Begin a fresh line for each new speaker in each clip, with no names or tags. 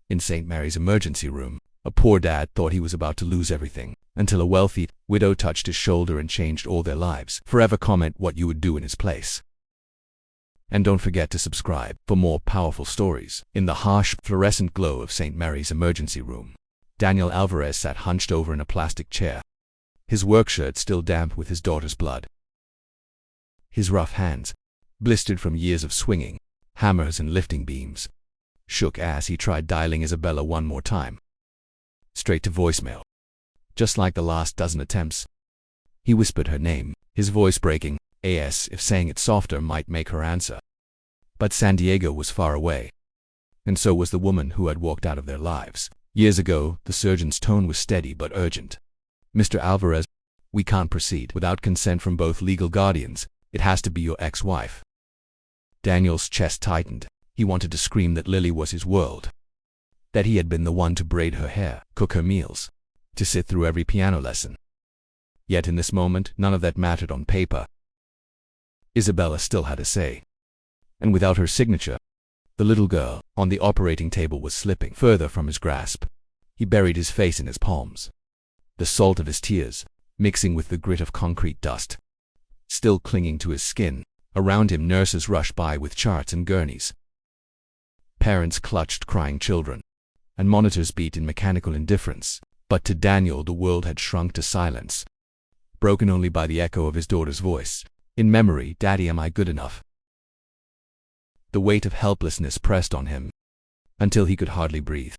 In St. Mary's emergency room, a poor dad thought he was about to lose everything, until a wealthy widow touched his shoulder and changed all their lives. Forever comment what you would do in his place. And don't forget to subscribe for more powerful stories. In the harsh, fluorescent glow of St. Mary's emergency room, Daniel Alvarez sat hunched over in a plastic chair, his work shirt still damp with his daughter's blood. His rough hands, blistered from years of swinging hammers and lifting beams, shook as he tried dialing Isabella one more time. Straight to voicemail. Just like the last dozen attempts. He whispered her name, his voice breaking, as if saying it softer might make her answer. But San Diego was far away. And so was the woman who had walked out of their lives. Years ago, the surgeon's tone was steady but urgent. Mr. Alvarez, we can't proceed without consent from both legal guardians. It has to be your ex-wife. Daniel's chest tightened. He wanted to scream that Lily was his world. That he had been the one to braid her hair, cook her meals, to sit through every piano lesson. Yet in this moment, none of that mattered on paper. Isabella still had a say. And without her signature, the little girl on the operating table was slipping further from his grasp. He buried his face in his palms. The salt of his tears, mixing with the grit of concrete dust, still clinging to his skin. Around him, nurses rushed by with charts and gurneys. Parents clutched crying children, and monitors beat in mechanical indifference. But to Daniel, the world had shrunk to silence, broken only by the echo of his daughter's voice. In memory, "Daddy, am I good enough?" The weight of helplessness pressed on him, until he could hardly breathe.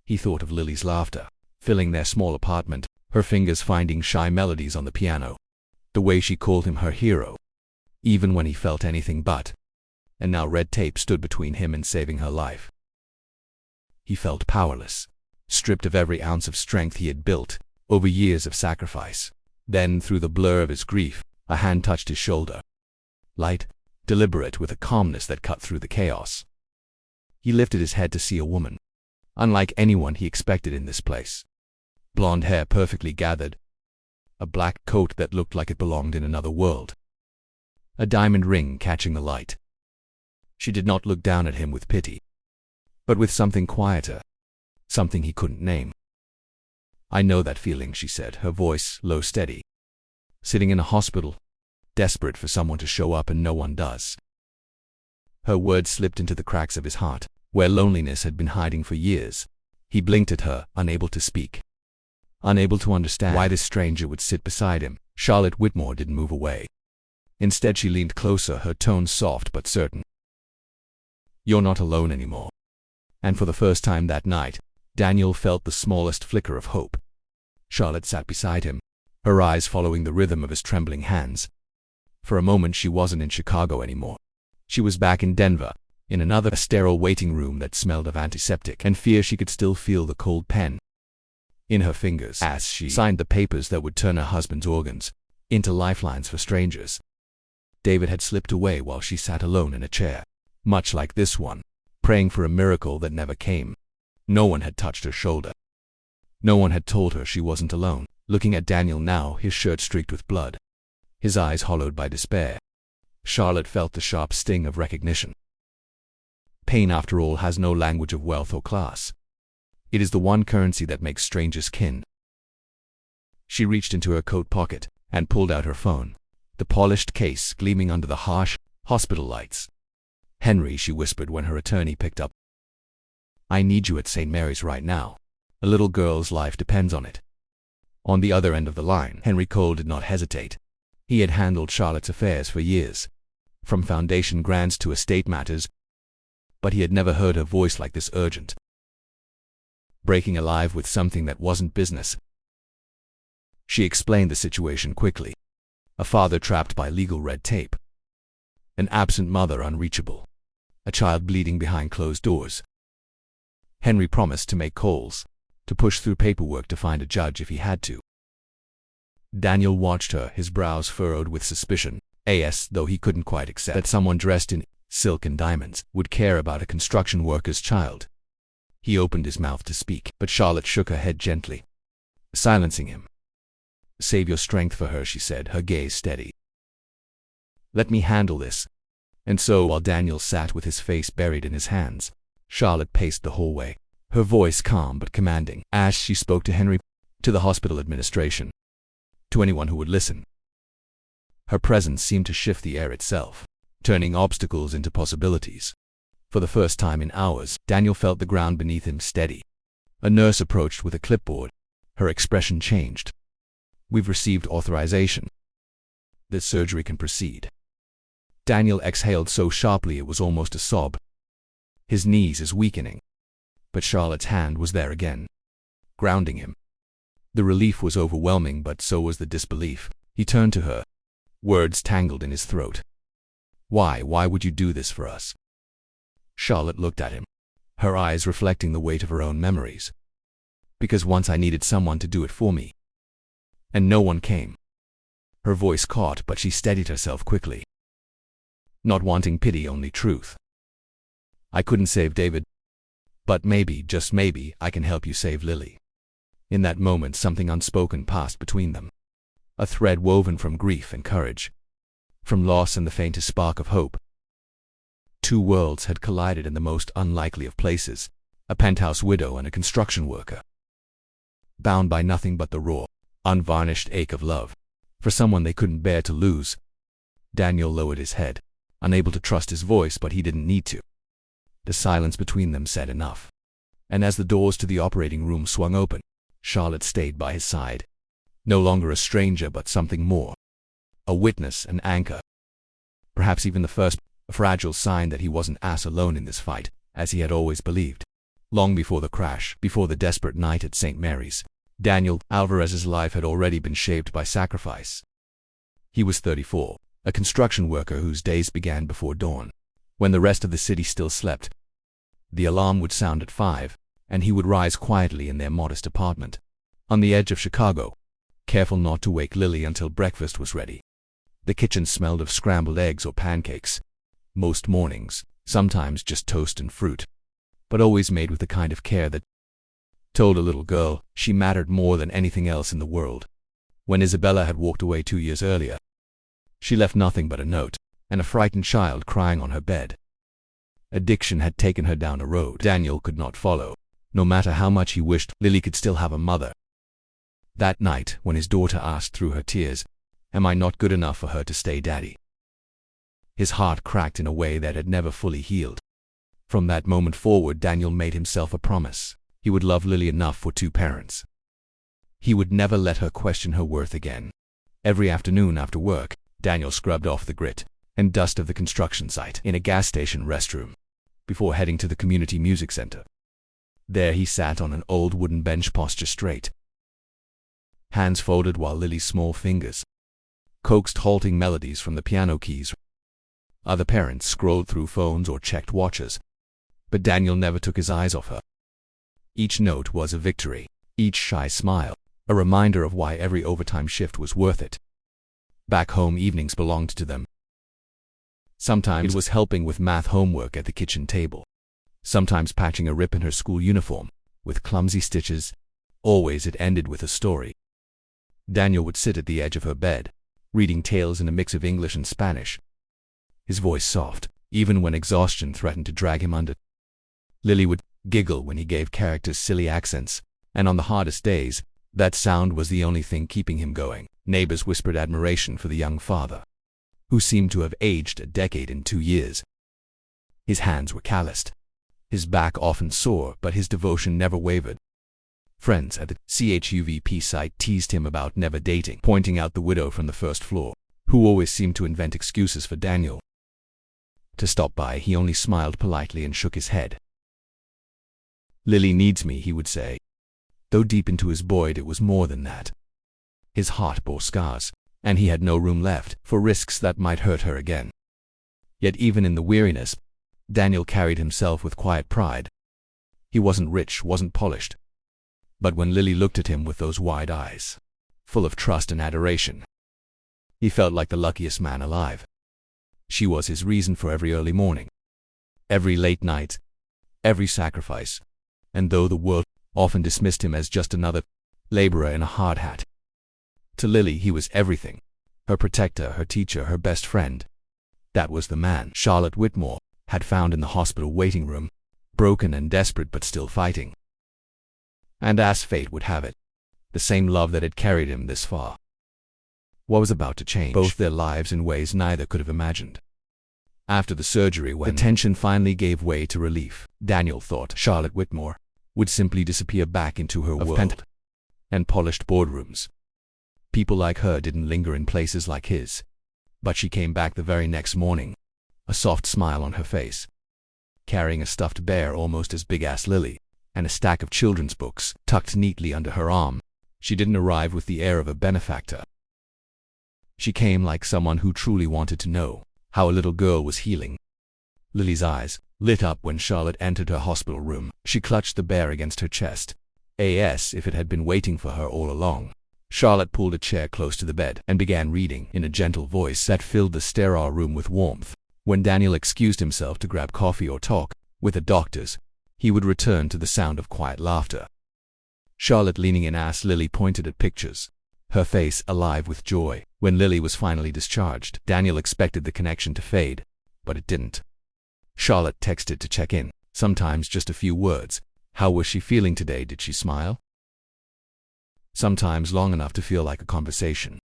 He thought of Lily's laughter, filling their small apartment, her fingers finding shy melodies on the piano. The way she called him her hero, even when he felt anything but. And now red tape stood between him and saving her life. He felt powerless, stripped of every ounce of strength he had built over years of sacrifice. Then, through the blur of his grief, a hand touched his shoulder. Light, deliberate, with a calmness that cut through the chaos. He lifted his head to see a woman, unlike anyone he expected in this place. Blonde hair perfectly gathered, a black coat that looked like it belonged in another world, a diamond ring catching the light. She did not look down at him with pity, but with something quieter, something he couldn't name. "I know that feeling," she said, her voice low, steady. "Sitting in a hospital, desperate for someone to show up and no one does." Her words slipped into the cracks of his heart, where loneliness had been hiding for years. He blinked at her, unable to speak, unable to understand why this stranger would sit beside him. Charlotte Whitmore didn't move away. Instead, she leaned closer, her tone soft but certain. "You're not alone anymore." And for the first time that night, Daniel felt the smallest flicker of hope. Charlotte sat beside him, her eyes following the rhythm of his trembling hands. For a moment, she wasn't in Chicago anymore. She was back in Denver, in another sterile waiting room that smelled of antiseptic and fear. She could still feel the cold pen in her fingers as she signed the papers that would turn her husband's organs into lifelines for strangers. David had slipped away while she sat alone in a chair, much like this one, praying for a miracle that never came. No one had touched her shoulder. No one had told her she wasn't alone. Looking at Daniel now, his shirt streaked with blood, his eyes hollowed by despair, Charlotte felt the sharp sting of recognition. Pain, after all, has no language of wealth or class. It is the one currency that makes strangers kin. She reached into her coat pocket and pulled out her phone, the polished case gleaming under the harsh hospital lights. "Henry," she whispered when her attorney picked up. "I need you at St. Mary's right now. A little girl's life depends on it." On the other end of the line, Henry Cole did not hesitate. He had handled Charlotte's affairs for years, from foundation grants to estate matters, but he had never heard her voice like this, urgent, breaking alive with something that wasn't business. She explained the situation quickly. A father trapped by legal red tape, an absent mother unreachable, a child bleeding behind closed doors. Henry promised to make calls, to push through paperwork, to find a judge if he had to. Daniel watched her, his brows furrowed with suspicion, though he couldn't quite accept that someone dressed in silk and diamonds would care about a construction worker's child. He opened his mouth to speak, but Charlotte shook her head gently, silencing him. "Save your strength for her," she said, her gaze steady. "Let me handle this." And so, while Daniel sat with his face buried in his hands, Charlotte paced the hallway, her voice calm but commanding, as she spoke to Henry, to the hospital administration, to anyone who would listen. Her presence seemed to shift the air itself, turning obstacles into possibilities. For the first time in hours, Daniel felt the ground beneath him steady. A nurse approached with a clipboard. Her expression changed. "We've received authorization. This surgery can proceed." Daniel exhaled so sharply it was almost a sob. His knees is weakening. But Charlotte's hand was there again, grounding him. The relief was overwhelming, but so was the disbelief. He turned to her. Words tangled in his throat. Why would you do this for us?" Charlotte looked at him, her eyes reflecting the weight of her own memories. "Because once I needed someone to do it for me. And no one came." Her voice caught, but she steadied herself quickly. "Not wanting pity, only truth. I couldn't save David. But maybe, just maybe, I can help you save Lily." In that moment, something unspoken passed between them. A thread woven from grief and courage, from loss and the faintest spark of hope. Two worlds had collided in the most unlikely of places, a penthouse widow and a construction worker. Bound by nothing but the raw, unvarnished ache of love, for someone they couldn't bear to lose. Daniel lowered his head, unable to trust his voice, but he didn't need to. The silence between them said enough. And as the doors to the operating room swung open, Charlotte stayed by his side. No longer a stranger, but something more. A witness, an anchor. Perhaps even the first, a fragile sign that he wasn't as alone in this fight as he had always believed. Long before the crash, before the desperate night at St. Mary's, Daniel Alvarez's life had already been shaped by sacrifice. He was 34, a construction worker whose days began before dawn, when the rest of the city still slept. The alarm would sound at 5, and he would rise quietly in their modest apartment, on the edge of Chicago, careful not to wake Lily until breakfast was ready. The kitchen smelled of scrambled eggs or pancakes, most mornings, sometimes just toast and fruit, but always made with the kind of care that told a little girl she mattered more than anything else in the world. When Isabella had walked away 2 years earlier, she left nothing but a note, and a frightened child crying on her bed. Addiction had taken her down a road Daniel could not follow. No matter how much he wished Lily could still have a mother. That night, when his daughter asked through her tears, "Am I not good enough for her to stay daddy?" his heart cracked in a way that had never fully healed. From that moment forward, Daniel made himself a promise. He would love Lily enough for 2 parents. He would never let her question her worth again. Every afternoon after work, Daniel scrubbed off the grit and dust of the construction site in a gas station restroom, before heading to the community music center. There he sat on an old wooden bench, posture straight, hands folded, while Lily's small fingers coaxed halting melodies from the piano keys. Other parents scrolled through phones or checked watches, but Daniel never took his eyes off her. Each note was a victory, each shy smile, a reminder of why every overtime shift was worth it. Back home, evenings belonged to them. Sometimes it was helping with math homework at the kitchen table. Sometimes patching a rip in her school uniform, with clumsy stitches. Always it ended with a story. Daniel would sit at the edge of her bed, reading tales in a mix of English and Spanish, his voice soft, even when exhaustion threatened to drag him under. Lily would giggle when he gave characters silly accents, and on the hardest days, that sound was the only thing keeping him going. Neighbors whispered admiration for the young father, who seemed to have aged a decade in 2 years. His hands were calloused, his back often sore, but his devotion never wavered. Friends at the xABC site teased him about never dating, pointing out the widow from the first floor, who always seemed to invent excuses for Daniel to stop by. He only smiled politely and shook his head. "Lily needs me," he would say, though deep into his void it was more than that. His heart bore scars, and he had no room left for risks that might hurt her again. Yet even in the weariness, Daniel carried himself with quiet pride. He wasn't rich, wasn't polished. But when Lily looked at him with those wide eyes, full of trust and adoration, he felt like the luckiest man alive. She was his reason for every early morning, every late night, every sacrifice. And though the world often dismissed him as just another laborer in a hard hat, to Lily he was everything. Her protector, her teacher, her best friend. That was the man Charlotte Whitmore had found in the hospital waiting room, broken and desperate but still fighting. And as fate would have it, the same love that had carried him this far. What was about to change both their lives in ways neither could have imagined. After the surgery, when the tension finally gave way to relief, Daniel thought Charlotte Whitmore would simply disappear back into her world and polished boardrooms. People like her didn't linger in places like his. But she came back the very next morning, a soft smile on her face, carrying a stuffed bear almost as big as Lily, and a stack of children's books tucked neatly under her arm. She didn't arrive with the air of a benefactor. She came like someone who truly wanted to know how a little girl was healing. Lily's eyes lit up when Charlotte entered her hospital room. She clutched the bear against her chest, as if it had been waiting for her all along. Charlotte pulled a chair close to the bed and began reading in a gentle voice that filled the sterile room with warmth. When Daniel excused himself to grab coffee or talk with the doctors, he would return to the sound of quiet laughter. Charlotte, leaning in as Lily pointed at pictures, her face alive with joy. When Lily was finally discharged, Daniel expected the connection to fade, but it didn't. Charlotte texted to check in, sometimes just a few words. How was she feeling today? Did she smile? Sometimes long enough to feel like a conversation.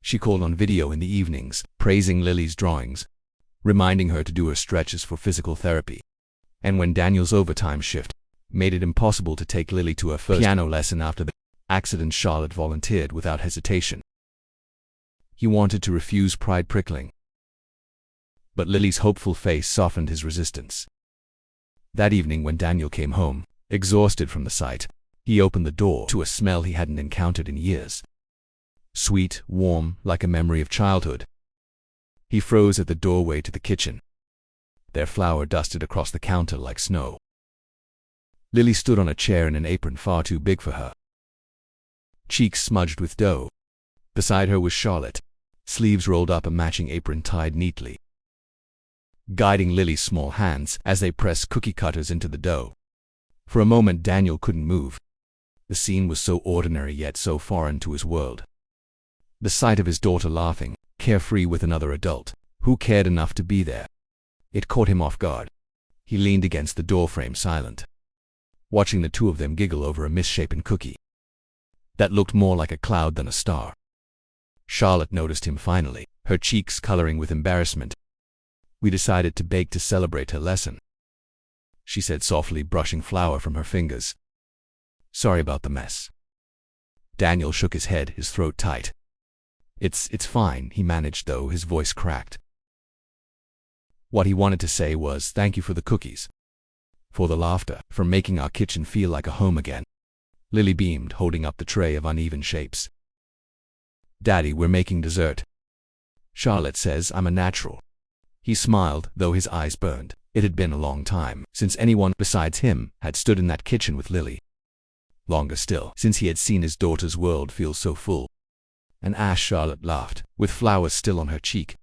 She called on video in the evenings, praising Lily's drawings, reminding her to do her stretches for physical therapy. And when Daniel's overtime shift made it impossible to take Lily to her first piano lesson after the accident, Charlotte volunteered without hesitation. He wanted to refuse, pride prickling, but Lily's hopeful face softened his resistance. That evening when Daniel came home, exhausted from the sight, he opened the door to a smell he hadn't encountered in years. Sweet, warm, like a memory of childhood. He froze at the doorway to the kitchen. Their flour dusted across the counter like snow. Lily stood on a chair in an apron far too big for her, cheeks smudged with dough. Beside her was Charlotte, sleeves rolled up, a matching apron tied neatly, guiding Lily's small hands as they pressed cookie cutters into the dough. For a moment Daniel couldn't move. The scene was so ordinary yet so foreign to his world. The sight of his daughter laughing, carefree with another adult who cared enough to be there, it caught him off guard. He leaned against the doorframe, silent, watching the two of them giggle over a misshapen cookie that looked more like a cloud than a star. Charlotte noticed him finally, her cheeks coloring with embarrassment. "We decided to bake to celebrate her lesson," she said softly, brushing flour from her fingers. "Sorry about the mess." Daniel shook his head, his throat tight. It's fine," he managed, though his voice cracked. What he wanted to say was, "Thank you for the cookies, for the laughter, for making our kitchen feel like a home again." Lily beamed, holding up the tray of uneven shapes. "Daddy, we're making dessert. Charlotte says I'm a natural." He smiled, though his eyes burned. It had been a long time since anyone besides him had stood in that kitchen with Lily. Longer still, since he had seen his daughter's world feel so full. And as Charlotte laughed, with flowers still on her cheek,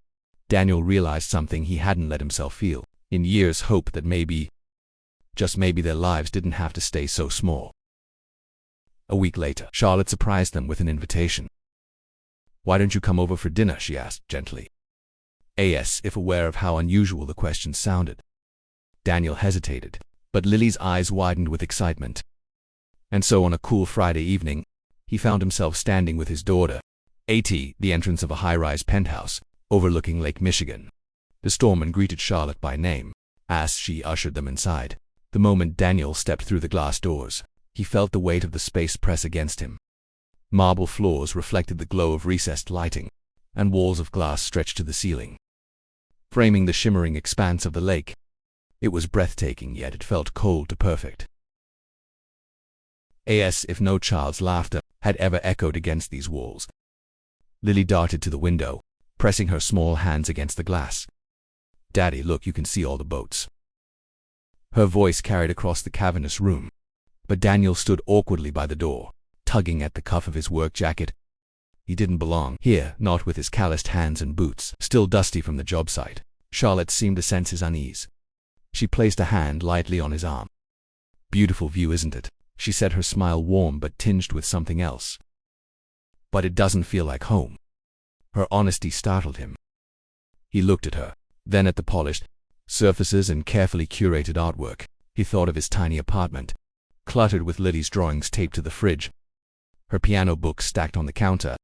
Daniel realized something he hadn't let himself feel in years: hope that maybe, just maybe, their lives didn't have to stay so small. A week later, Charlotte surprised them with an invitation. "Why don't you come over for dinner?" she asked gently, as if aware of how unusual the question sounded. Daniel hesitated, but Lily's eyes widened with excitement. And so on a cool Friday evening, he found himself standing with his daughter at the entrance of a high-rise penthouse overlooking Lake Michigan. The storeman greeted Charlotte by name as she ushered them inside. The moment Daniel stepped through the glass doors, he felt the weight of the space press against him. Marble floors reflected the glow of recessed lighting, and walls of glass stretched to the ceiling, framing the shimmering expanse of the lake. It was breathtaking, yet it felt cold to perfect. As if no child's laughter had ever echoed against these walls. Lily darted to the window, pressing her small hands against the glass. "Daddy, look, you can see all the boats." Her voice carried across the cavernous room, but Daniel stood awkwardly by the door, tugging at the cuff of his work jacket. He didn't belong here, not with his calloused hands and boots still dusty from the job site. Charlotte seemed to sense his unease. She placed a hand lightly on his arm. "Beautiful view, isn't it?" she said, her smile warm but tinged with something else. "But it doesn't feel like home." Her honesty startled him. He looked at her, then at the polished surfaces and carefully curated artwork. He thought of his tiny apartment, cluttered with Lily's drawings taped to the fridge, her piano books stacked on the counter,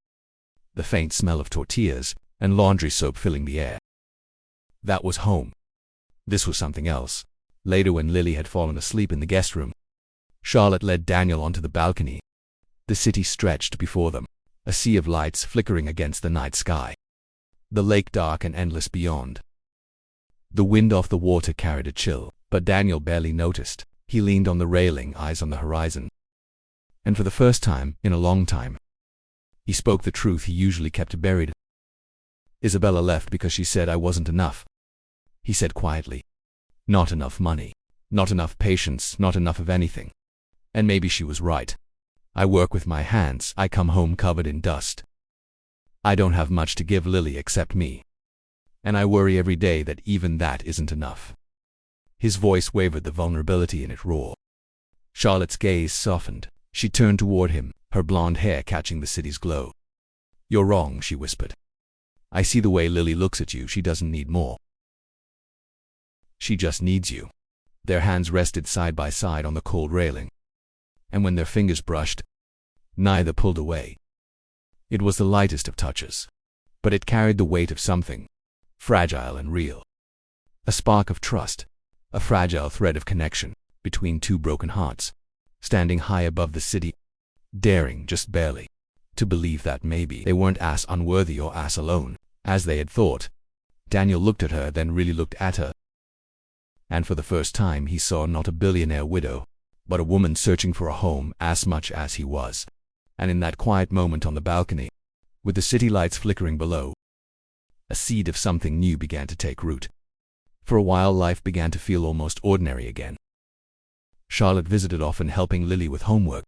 the faint smell of tortillas and laundry soap filling the air. That was home. This was something else. Later, when Lily had fallen asleep in the guest room, Charlotte led Daniel onto the balcony. The city stretched before them, a sea of lights flickering against the night sky, the lake dark and endless beyond. The wind off the water carried a chill, but Daniel barely noticed. He leaned on the railing, eyes on the horizon. And for the first time in a long time, he spoke the truth he usually kept buried. Isabella left because she said I wasn't enough. He said quietly, not enough money, not enough patience, not enough of anything. And maybe she was right. I work with my hands, I come home covered in dust. I don't have much to give Lily except me. And I worry every day that even that isn't enough. His voice wavered, the vulnerability in it raw. Charlotte's gaze softened. She turned toward him, her blonde hair catching the city's glow. You're wrong, she whispered. I see the way Lily looks at you. She doesn't need more. She just needs you. Their hands rested side by side on the cold railing, and when their fingers brushed, neither pulled away. It was the lightest of touches, but it carried the weight of something fragile and real. A spark of trust, a fragile thread of connection between two broken hearts, standing high above the city, daring, just barely, to believe that maybe they weren't as unworthy or as alone as they had thought. Daniel looked at her, then really looked at her. And for the first time he saw not a billionaire widow, but a woman searching for a home as much as he was. And in that quiet moment on the balcony, with the city lights flickering below, a seed of something new began to take root. For a while life began to feel almost ordinary again. Charlotte visited often, helping Lily with homework,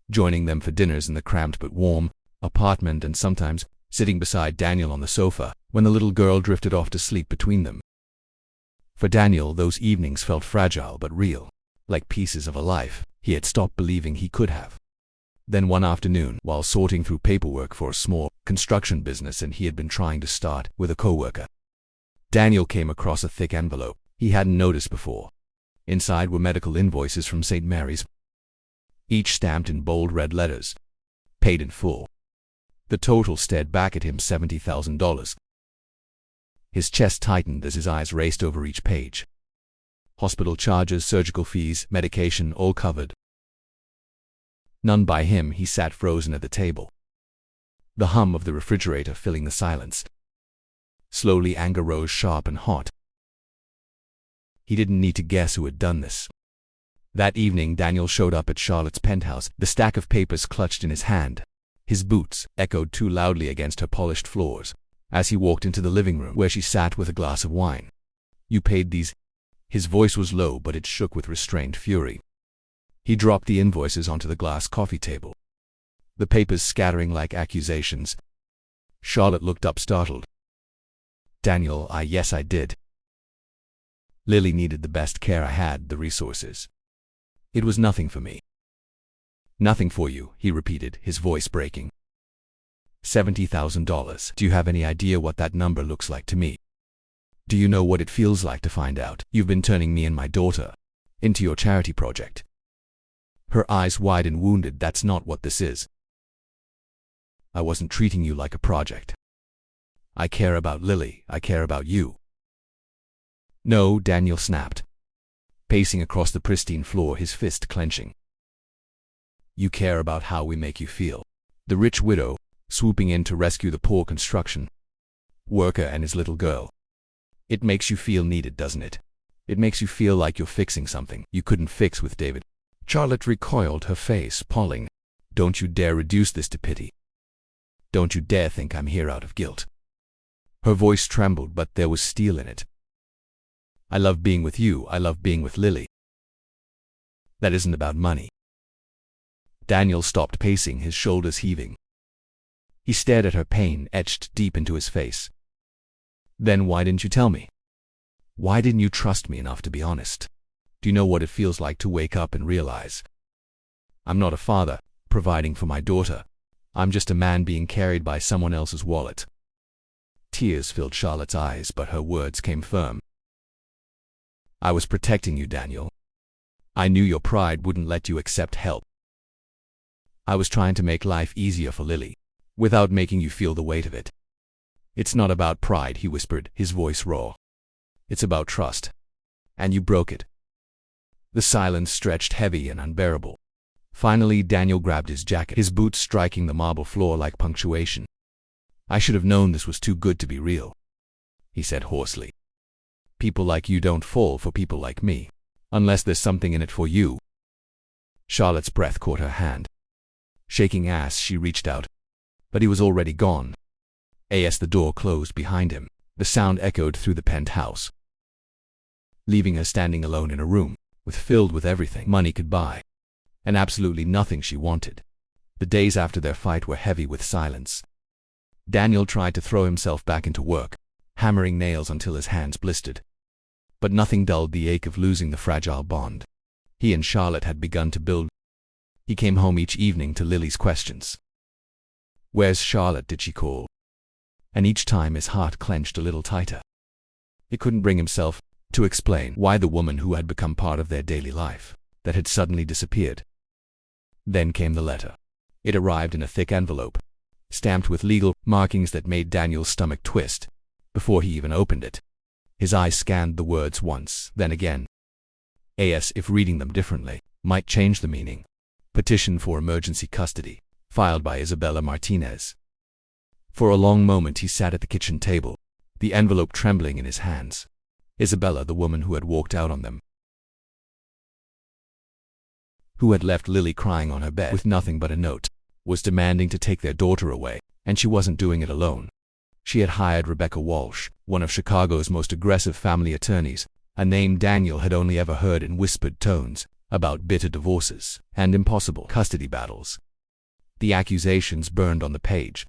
joining them for dinners in the cramped but warm apartment, and sometimes sitting beside Daniel on the sofa when the little girl drifted off to sleep between them. For Daniel, those evenings felt fragile but real, like pieces of a life he had stopped believing he could have. Then one afternoon, while sorting through paperwork for a small construction business and he had been trying to start with a coworker, Daniel came across a thick envelope he hadn't noticed before. Inside were medical invoices from St. Mary's, each stamped in bold red letters, paid in full. The total stared back at him, $70,000. His chest tightened as his eyes raced over each page. Hospital charges, surgical fees, medication, all covered. None by him. He sat frozen at the table, the hum of the refrigerator filling the silence. Slowly anger rose sharp and hot. He didn't need to guess who had done this. That evening Daniel showed up at Charlotte's penthouse, the stack of papers clutched in his hand. His boots echoed too loudly against her polished floors as he walked into the living room where she sat with a glass of wine. You paid these? His voice was low, but it shook with restrained fury. He dropped the invoices onto the glass coffee table, the papers scattering like accusations. Charlotte looked up, startled. Daniel, yes, I did. Lily needed the best care I had, the resources. It was nothing for me. Nothing for you, he repeated, his voice breaking. $70,000. Do you have any idea what that number looks like to me? Do you know what it feels like to find out you've been turning me and my daughter into your charity project? Her eyes wide and wounded. That's not what this is. I wasn't treating you like a project. I care about Lily. I care about you. No, Daniel snapped, pacing across the pristine floor, his fist clenching. You care about how we make you feel. The rich widow, swooping in to rescue the poor construction worker and his little girl. It makes you feel needed, doesn't it? It makes you feel like you're fixing something you couldn't fix with David. Charlotte recoiled, her face palling. Don't you dare reduce this to pity. Don't you dare think I'm here out of guilt. Her voice trembled, but there was steel in it. I love being with you. I love being with Lily. That isn't about money. Daniel stopped pacing, his shoulders heaving. He stared at her, pain etched deep into his face. Then why didn't you tell me? Why didn't you trust me enough to be honest? Do you know what it feels like to wake up and realize I'm not a father providing for my daughter. I'm just a man being carried by someone else's wallet. Tears filled Charlotte's eyes, but her words came firm. I was protecting you, Daniel. I knew your pride wouldn't let you accept help. I was trying to make life easier for Lily, without making you feel the weight of it. It's not about pride, he whispered, his voice raw. It's about trust. And you broke it. The silence stretched heavy and unbearable. Finally, Daniel grabbed his jacket, his boots striking the marble floor like punctuation. I should have known this was too good to be real, he said hoarsely. People like you don't fall for people like me, unless there's something in it for you. Charlotte's breath caught her hand. Shaking ass, she reached out, but he was already gone. As the door closed behind him, the sound echoed through the penthouse, leaving her standing alone in a room filled with everything money could buy, and absolutely nothing she wanted. The days after their fight were heavy with silence. Daniel tried to throw himself back into work, hammering nails until his hands blistered. But nothing dulled the ache of losing the fragile bond he and Charlotte had begun to build. He came home each evening to Lily's questions. Where's Charlotte, did she call? And each time his heart clenched a little tighter. He couldn't bring himself to explain why the woman who had become part of their daily life that had suddenly disappeared. Then came the letter. It arrived in a thick envelope, stamped with legal markings that made Daniel's stomach twist. Before he even opened it, his eyes scanned the words once, then again. As if reading them differently might change the meaning. Petition for emergency custody, filed by Isabella Martinez. For a long moment he sat at the kitchen table, the envelope trembling in his hands. Isabella, the woman who had walked out on them, who had left Lily crying on her bed with nothing but a note, was demanding to take their daughter away, and she wasn't doing it alone. She had hired Rebecca Walsh, one of Chicago's most aggressive family attorneys, a name Daniel had only ever heard in whispered tones about bitter divorces and impossible custody battles. The accusations burned on the page: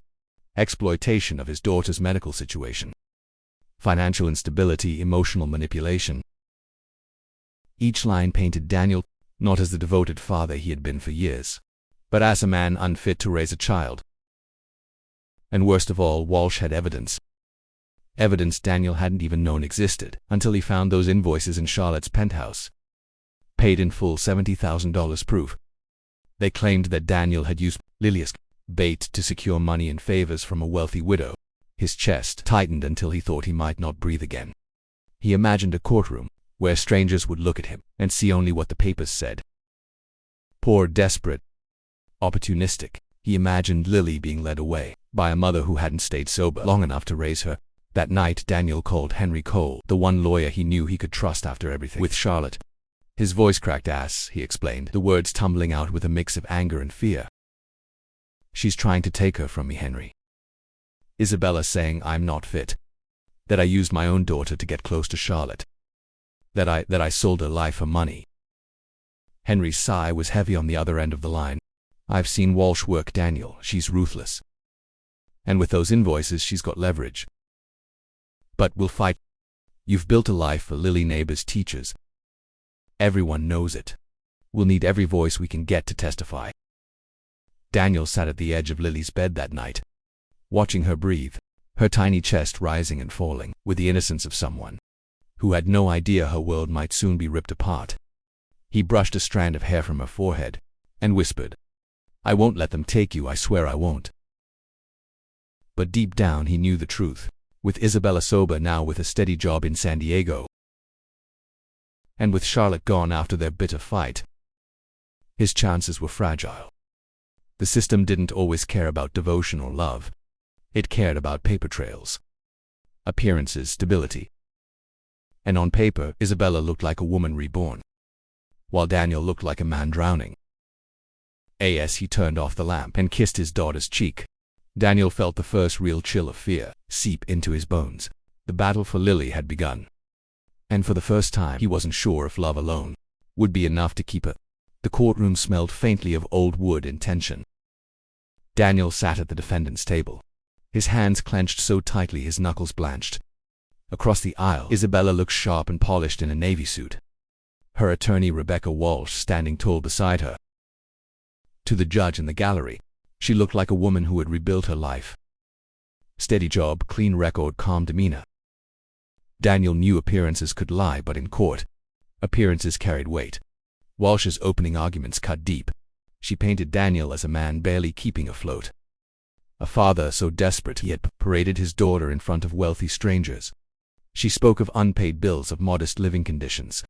exploitation of his daughter's medical situation, financial instability, emotional manipulation. Each line painted Daniel not as the devoted father he had been for years, but as a man unfit to raise a child. And worst of all, Walsh had evidence. Evidence Daniel hadn't even known existed until he found those invoices in Charlotte's penthouse. Paid in full $70,000 proof. They claimed that Daniel had used Lily's bait to secure money and favors from a wealthy widow. His chest tightened until he thought he might not breathe again. He imagined a courtroom where strangers would look at him and see only what the papers said. Poor, desperate, opportunistic. He imagined Lily being led away by a mother who hadn't stayed sober long enough to raise her. That night Daniel called Henry Cole, the one lawyer he knew he could trust after everything with Charlotte. His voice cracked as he explained, the words tumbling out with a mix of anger and fear. She's trying to take her from me, Henry. Isabella saying I'm not fit. That I used my own daughter to get close to Charlotte. That I sold her life for money. Henry's sigh was heavy on the other end of the line. I've seen Walsh work, Daniel. She's ruthless. And with those invoices she's got leverage. But we'll fight. You've built a life for Lily, neighbors, teachers. Everyone knows it. We'll need every voice we can get to testify. Daniel sat at the edge of Lily's bed that night, watching her breathe, her tiny chest rising and falling with the innocence of someone who had no idea her world might soon be ripped apart. He brushed a strand of hair from her forehead and whispered, I won't let them take you, I swear I won't. But deep down he knew the truth. With Isabella sober now, with a steady job in San Diego, and with Charlotte gone after their bitter fight, his chances were fragile. The system didn't always care about devotion or love. It cared about paper trails, appearances, stability. And on paper, Isabella looked like a woman reborn, while Daniel looked like a man drowning. As he turned off the lamp and kissed his daughter's cheek, Daniel felt the first real chill of fear seep into his bones. The battle for Lily had begun. And for the first time, he wasn't sure if love alone would be enough to keep her. The courtroom smelled faintly of old wood and tension. Daniel sat at the defendant's table, his hands clenched so tightly his knuckles blanched. Across the aisle, Isabella looked sharp and polished in a navy suit, her attorney Rebecca Walsh standing tall beside her. To the judge in the gallery, she looked like a woman who had rebuilt her life. Steady job, clean record, calm demeanor. Daniel knew appearances could lie, but in court, appearances carried weight. Walsh's opening arguments cut deep. She painted Daniel as a man barely keeping afloat. A father so desperate he had paraded his daughter in front of wealthy strangers. She spoke of unpaid bills, of modest living conditions,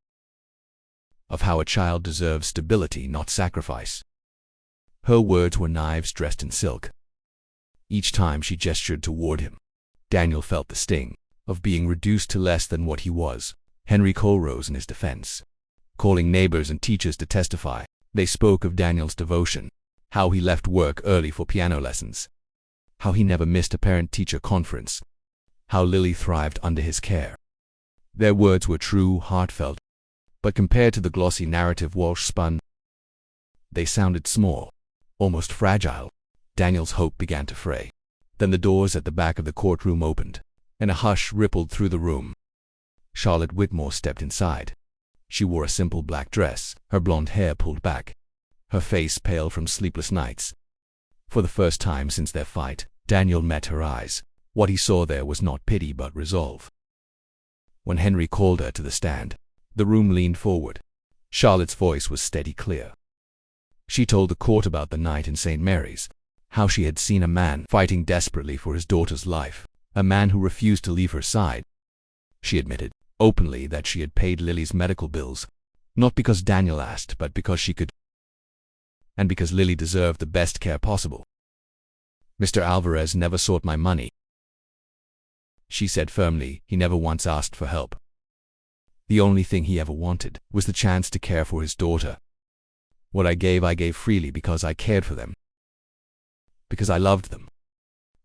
of how a child deserves stability, not sacrifice. Her words were knives dressed in silk. Each time she gestured toward him, Daniel felt the sting of being reduced to less than what he was. Henry Cole rose in his defense, calling neighbors and teachers to testify. They spoke of Daniel's devotion, how he left work early for piano lessons, how he never missed a parent-teacher conference, how Lily thrived under his care. Their words were true, heartfelt, but compared to the glossy narrative Walsh spun, they sounded small, almost fragile. Daniel's hope began to fray. Then the doors at the back of the courtroom opened, and a hush rippled through the room. Charlotte Whitmore stepped inside. She wore a simple black dress, her blonde hair pulled back, her face pale from sleepless nights. For the first time since their fight, Daniel met her eyes. What he saw there was not pity but resolve. When Henry called her to the stand, the room leaned forward. Charlotte's voice was steady, clear. She told the court about the night in St. Mary's, how she had seen a man fighting desperately for his daughter's life, a man who refused to leave her side. She admitted openly that she had paid Lily's medical bills, not because Daniel asked, but because she could, and because Lily deserved the best care possible. "Mr. Alvarez never sought my money," she said firmly. "He never once asked for help. The only thing he ever wanted was the chance to care for his daughter. What I gave freely because I cared for them, because I loved them."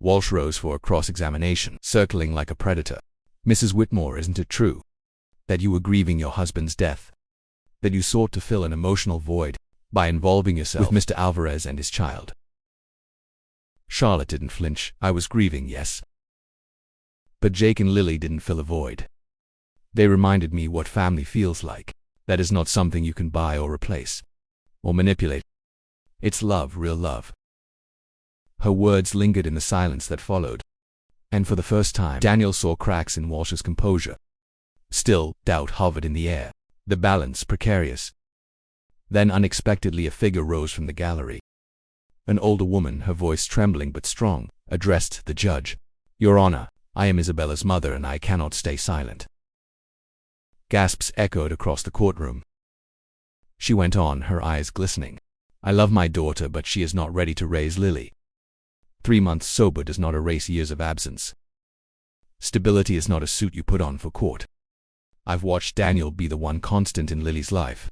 Walsh rose for a cross-examination, circling like a predator. "Mrs. Whitmore, isn't it true that you were grieving your husband's death, that you sought to fill an emotional void by involving yourself with Mr. Alvarez and his child?" Charlotte didn't flinch. "I was grieving, yes. But Jake and Lily didn't fill a void. They reminded me what family feels like. That is not something you can buy or replace, or manipulate. It's love, real love." Her words lingered in the silence that followed, and for the first time Daniel saw cracks in Walsh's composure. Still, doubt hovered in the air, the balance precarious. Then unexpectedly a figure rose from the gallery. An older woman, her voice trembling but strong, addressed the judge. "Your Honor, I am Isabella's mother and I cannot stay silent." Gasps echoed across the courtroom. She went on, her eyes glistening. "I love my daughter, but she is not ready to raise Lily. 3 months sober does not erase years of absence. Stability is not a suit you put on for court. I've watched Daniel be the one constant in Lily's life.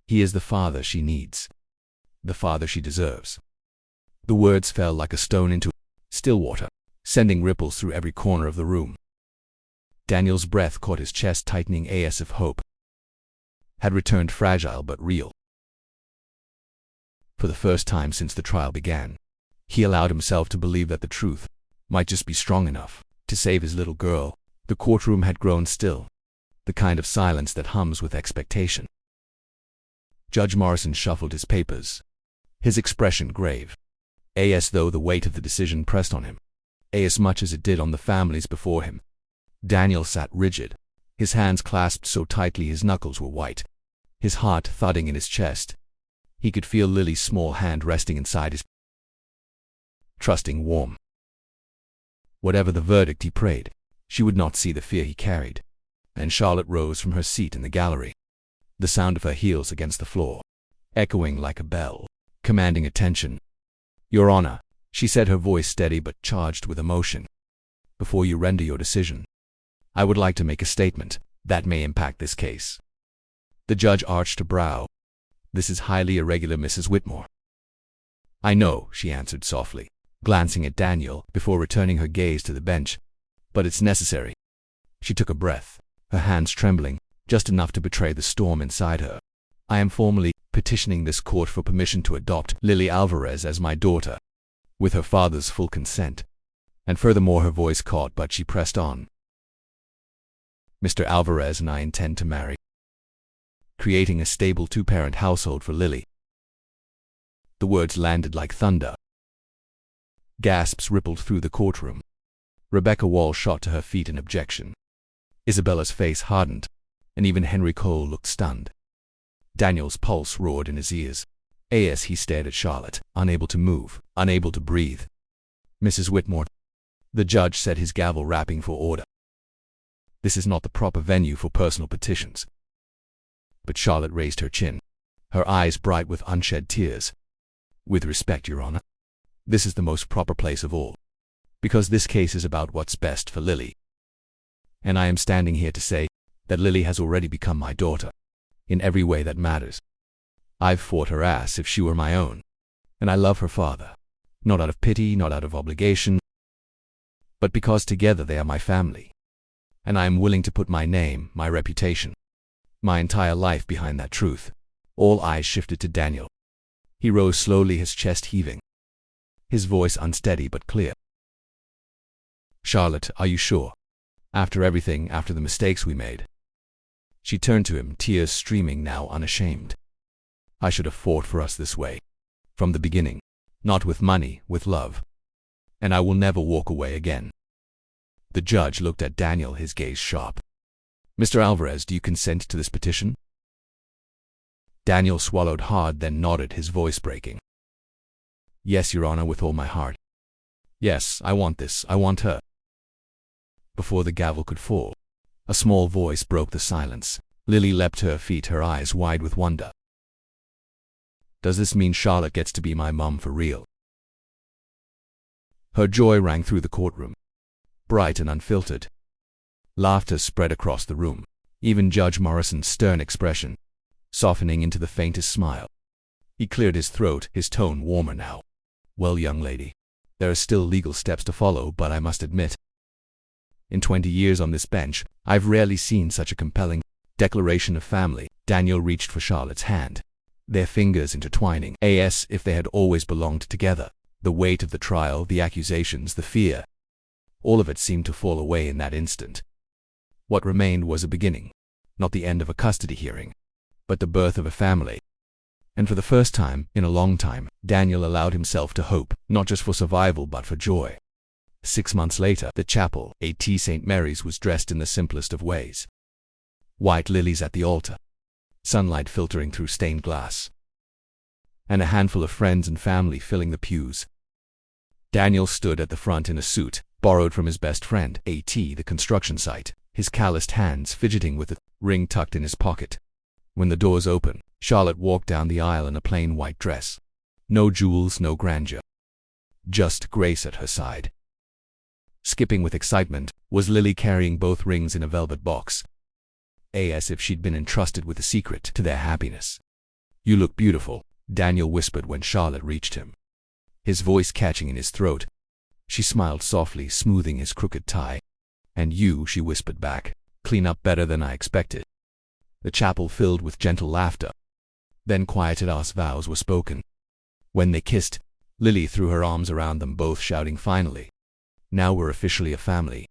He is the father she needs, the father she deserves." The words fell like a stone into still water, sending ripples through every corner of the room. Daniel's breath caught his chest tightening as if hope had returned, fragile but real. For the first time since the trial began, he allowed himself to believe that the truth might just be strong enough to save his little girl. The courtroom had grown still, the kind of silence that hums with expectation. Judge Morrison shuffled his papers, his expression grave, as though the weight of the decision pressed on him, as much as it did on the families before him. Daniel sat rigid, his hands clasped so tightly his knuckles were white, his heart thudding in his chest. He could feel Lily's small hand resting inside his, trusting, warm. Whatever the verdict, he prayed, she would not see the fear he carried. And Charlotte rose from her seat in the gallery, the sound of her heels against the floor, echoing like a bell, commanding attention. "Your Honor," she said, her voice steady but charged with emotion, "before you render your decision, I would like to make a statement that may impact this case." The judge arched a brow. "This is highly irregular, Mrs. Whitmore." "I know," she answered softly, glancing at Daniel before returning her gaze to the bench. "But it's necessary." She took a breath, her hands trembling, just enough to betray the storm inside her. "I am formally petitioning this court for permission to adopt Lily Alvarez as my daughter, with her father's full consent." And furthermore, her voice caught, but she pressed on. "Mr. Alvarez and I intend to marry, creating a stable 2-parent household for Lily." The words landed like thunder. Gasps rippled through the courtroom. Rebecca Walsh shot to her feet in objection. Isabella's face hardened, and even Henry Cole looked stunned. Daniel's pulse roared in his ears. As he stared at Charlotte, unable to move, unable to breathe. "Mrs. Whitmore," the judge said, his gavel rapping for order. "This is not the proper venue for personal petitions." But Charlotte raised her chin, her eyes bright with unshed tears. "With respect, Your Honor, this is the most proper place of all, because this case is about what's best for Lily. And I am standing here to say that Lily has already become my daughter, in every way that matters. I've fought her ass if she were my own, and I love her father, not out of pity, not out of obligation, but because together they are my family, and I am willing to put my name, my reputation, my entire life behind that truth." All eyes shifted to Daniel. He rose slowly, his chest heaving, his voice unsteady but clear. "Charlotte, are you sure? After everything, after the mistakes we made?" She turned to him, tears streaming, now unashamed. "I should have fought for us this way, from the beginning, not with money, with love. And I will never walk away again." The judge looked at Daniel, his gaze sharp. "Mr. Alvarez, do you consent to this petition?" Daniel swallowed hard, then nodded, his voice breaking. "Yes, Your Honor, with all my heart. Yes, I want this, I want her." Before the gavel could fall, a small voice broke the silence. Lily leapt to her feet, her eyes wide with wonder. "Does this mean Charlotte gets to be my mom for real?" Her joy rang through the courtroom, bright and unfiltered. Laughter spread across the room, even Judge Morrison's stern expression softening into the faintest smile. He cleared his throat, his tone warmer now. "Well, young lady, there are still legal steps to follow, but I must admit, in 20 years on this bench, I've rarely seen such a compelling declaration of family." Daniel reached for Charlotte's hand, their fingers intertwining, as if they had always belonged together. The weight of the trial, the accusations, the fear, all of it seemed to fall away in that instant. What remained was a beginning, not the end of a custody hearing, but the birth of a family. And for the first time in a long time, Daniel allowed himself to hope, not just for survival but for joy. 6 months later, the chapel, at St. Mary's, was dressed in the simplest of ways. White lilies at the altar, sunlight filtering through stained glass, and a handful of friends and family filling the pews. Daniel stood at the front in a suit, borrowed from his best friend, at the construction site, his calloused hands fidgeting with a ring tucked in his pocket. When the doors opened, Charlotte walked down the aisle in a plain white dress. No jewels, no grandeur, just grace at her side. Skipping with excitement was Lily, carrying both rings in a velvet box, as if she'd been entrusted with the secret to their happiness. "You look beautiful," Daniel whispered when Charlotte reached him, his voice catching in his throat. She smiled softly, smoothing his crooked tie. "And you," she whispered back, "clean up better than I expected." The chapel filled with gentle laughter. Then quieted as vows were spoken. When they kissed, Lily threw her arms around them both, shouting finally, "Now we're officially a family."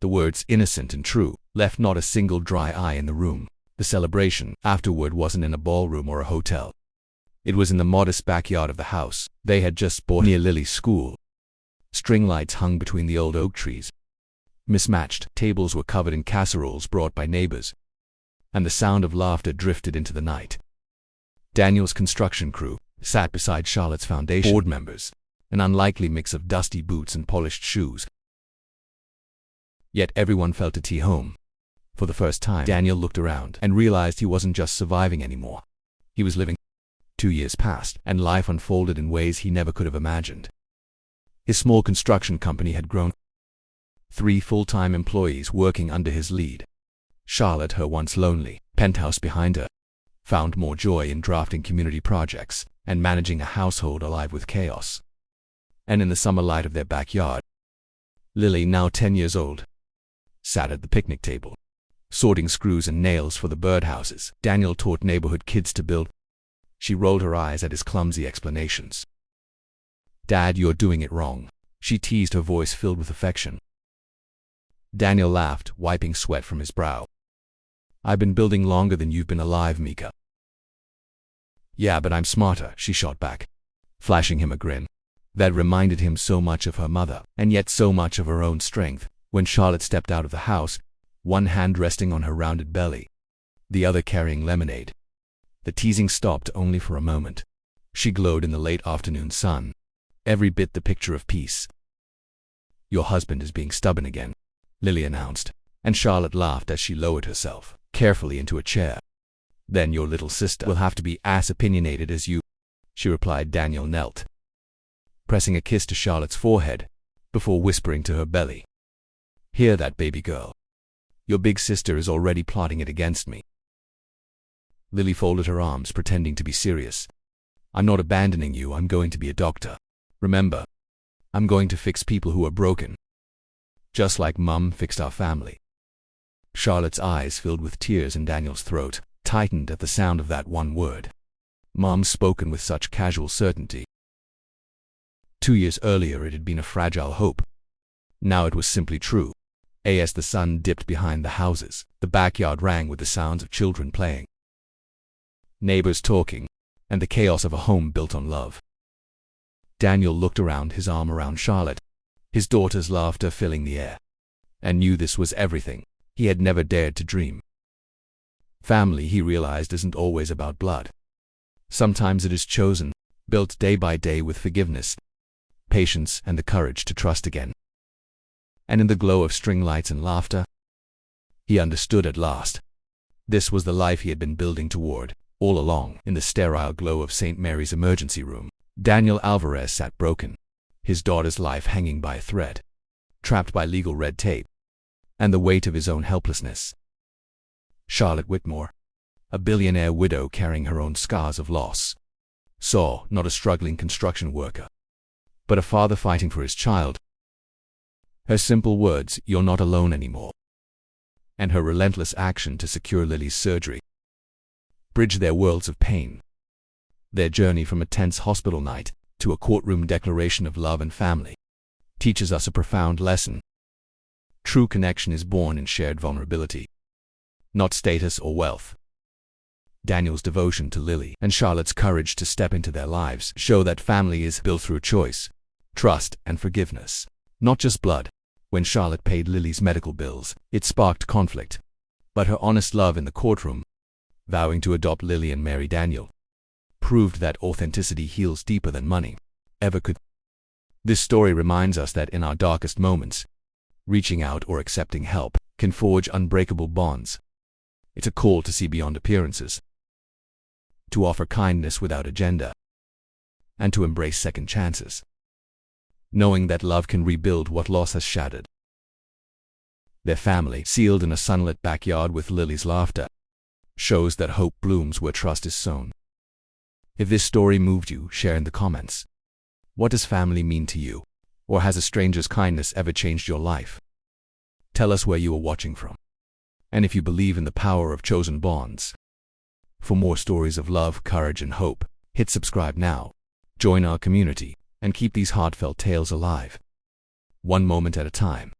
The words innocent and true left not a single dry eye in the room. The celebration afterward wasn't in a ballroom or a hotel. It was in the modest backyard of the house they had just bought near Lily's school. String lights hung between the old oak trees. Mismatched tables were covered in casseroles brought by neighbors, and the sound of laughter drifted into the night. Daniel's construction crew sat beside Charlotte's foundation board members, an unlikely mix of dusty boots and polished shoes. Yet everyone felt at home. For the first time, Daniel looked around and realized he wasn't just surviving anymore. He was living. 2 years passed, and life unfolded in ways he never could have imagined. His small construction company had grown. 3 full-time employees working under his lead. Charlotte, her once lonely penthouse behind her, found more joy in drafting community projects and managing a household alive with chaos. And in the summer light of their backyard, Lily, now 10 years old, sat at the picnic table, sorting screws and nails for the birdhouses Daniel taught neighborhood kids to build. She rolled her eyes at his clumsy explanations. "Dad, you're doing it wrong," she teased, her voice filled with affection. Daniel laughed, wiping sweat from his brow. "I've been building longer than you've been alive, Mika." "Yeah, but I'm smarter," she shot back, flashing him a grin that reminded him so much of her mother, and yet so much of her own strength. When Charlotte stepped out of the house, one hand resting on her rounded belly, the other carrying lemonade, The teasing stopped only for a moment. She glowed in the late afternoon sun, every bit the picture of peace. "Your husband is being stubborn again," Lily announced, and Charlotte laughed as she lowered herself carefully into a chair. "Then your little sister will have to be as opinionated as you," she replied. Daniel knelt, pressing a kiss to Charlotte's forehead before whispering to her belly, "Hear that, baby girl? Your big sister is already plotting it against me." Lily folded her arms, pretending to be serious. "I'm not abandoning you. I'm going to be a doctor. Remember, I'm going to fix people who are broken, just like Mum fixed our family." Charlotte's eyes filled with tears and Daniel's throat tightened at the sound of that one word. Mum spoken with such casual certainty. 2 years earlier it had been a fragile hope. Now it was simply true. As the sun dipped behind the houses, the backyard rang with the sounds of children playing, neighbors talking, and the chaos of a home built on love. Daniel looked around, his arm around Charlotte, his daughter's laughter filling the air, and knew this was everything he had never dared to dream. Family, he realized, isn't always about blood. Sometimes it is chosen, built day by day with forgiveness, patience, and the courage to trust again. And in the glow of string lights and laughter, he understood at last. This was the life he had been building toward all along. In the sterile glow of St. Mary's emergency room, Daniel Alvarez sat broken, his daughter's life hanging by a thread, trapped by legal red tape and the weight of his own helplessness. Charlotte Whitmore, a billionaire widow carrying her own scars of loss, saw not a struggling construction worker, but a father fighting for his child. Her simple words, "You're not alone anymore," and her relentless action to secure Lily's surgery bridged their worlds of pain. Their journey from a tense hospital night to a courtroom declaration of love and family teaches us a profound lesson. True connection is born in shared vulnerability, not status or wealth. Daniel's devotion to Lily and Charlotte's courage to step into their lives show that family is built through choice, trust, and forgiveness, not just blood. When Charlotte paid Lily's medical bills, it sparked conflict, but her honest love in the courtroom, vowing to adopt Lily and marry Daniel, proved that authenticity heals deeper than money ever could. This story reminds us that in our darkest moments, reaching out or accepting help can forge unbreakable bonds. It's a call to see beyond appearances, to offer kindness without agenda, and to embrace second chances, knowing that love can rebuild what loss has shattered. Their family, sealed in a sunlit backyard with Lily's laughter, shows that hope blooms where trust is sown. If this story moved you, share in the comments. What does family mean to you? Or has a stranger's kindness ever changed your life? Tell us where you are watching from, and if you believe in the power of chosen bonds. For more stories of love, courage, and hope, hit subscribe now. Join our community and keep these heartfelt tales alive, one moment at a time.